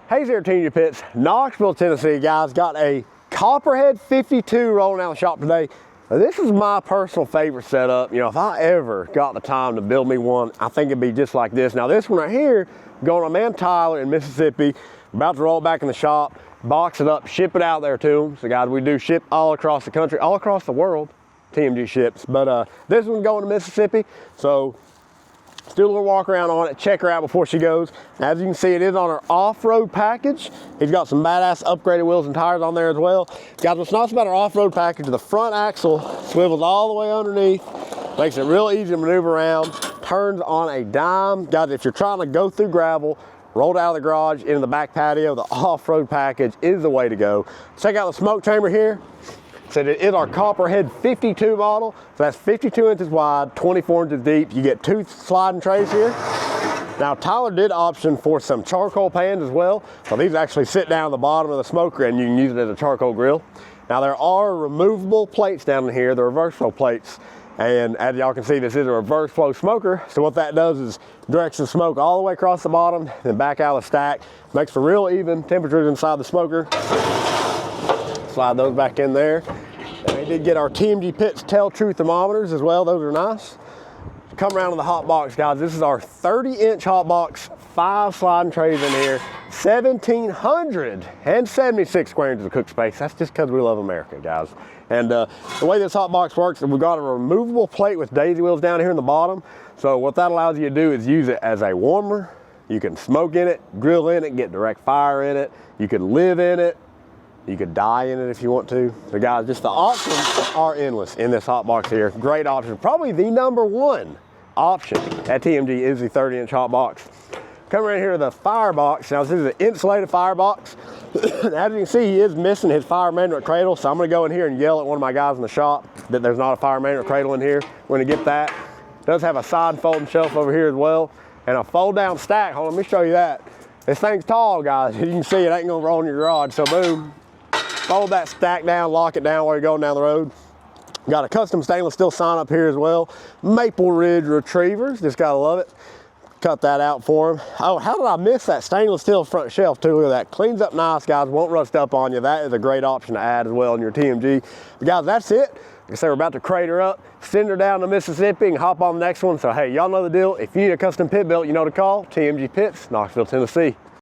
Hayes here at TMG Pits, Knoxville, Tennessee. Guys, got a Copperhead 52 rolling out of the shop today. Now, this is my personal favorite setup. You know, if I ever got the time to build me one, I think it'd be just like this. Now, this one right here, going to my man Tyler in Mississippi. About to roll it back in the shop, box it up, ship it out there to them. So guys, we do ship all across the country, all across the world. TMG ships, but this one's going to Mississippi. So let's do a little walk around on it, check her out before she goes. As you can see, it is on her off-road package. He's got some badass upgraded wheels and tires on there as well. Guys, what's nice about our off-road package, the front axle swivels all the way underneath, makes it real easy to maneuver around, turns on a dime. Guys, if you're trying to go through gravel, roll it out of the garage into the back patio, the off-road package is the way to go. Check out the smoke chamber here. So it is our Copperhead 52 model. So that's 52 inches wide, 24 inches deep. You get 2 sliding trays here. Now Tyler did option for some charcoal pans as well. So these actually sit down at the bottom of the smoker and you can use it as a charcoal grill. Now there are removable plates down in here, the reverse flow plates. And as y'all can see, this is a reverse flow smoker. So what that does is directs the smoke all the way across the bottom and back out of the stack. Makes for real even temperatures inside the smoker. Slide those back in there. And we did get our TMG Pits Tell True thermometers as well. Those are nice. Come around to the hot box, guys. This is our 30-inch hot box, 5 sliding trays in here, 1,776 square inches of cook space. That's just because we love America, guys. And the way this hot box works is we've got a removable plate with daisy wheels down here in the bottom. So what that allows you to do is use it as a warmer. You can smoke in it, grill in it, get direct fire in it. You can live in it. You could die in it if you want to. So guys, just the options are endless in this hot box here. Great option. Probably the #1 option at TMG is the 30-inch hot box. Come right here to the firebox. Now this is an insulated firebox. As you can see, he is missing his fire management cradle. So I'm gonna go in here and yell at one of my guys in the shop that there's not a fire management cradle in here. We're gonna get that. It does have a side folding shelf over here as well. And a fold down stack. Hold on, let me show you that. This thing's tall, guys. You can see it ain't gonna roll in your garage. So boom. Fold that stack down, lock it down while you're going down the road. Got a custom stainless steel sign up here as well. Maple Ridge Retrievers, just gotta love it. Cut that out for him. Oh, how did I miss that stainless steel front shelf too? Look at that, cleans up nice, guys, won't rust up on you. That is a great option to add as well in your TMG. But guys, that's it. Like I said, we're about to crate her up, send her down to Mississippi and hop on the next one. So hey, y'all know the deal. If you need a custom pit built, you know to call. TMG Pits, Knoxville, Tennessee.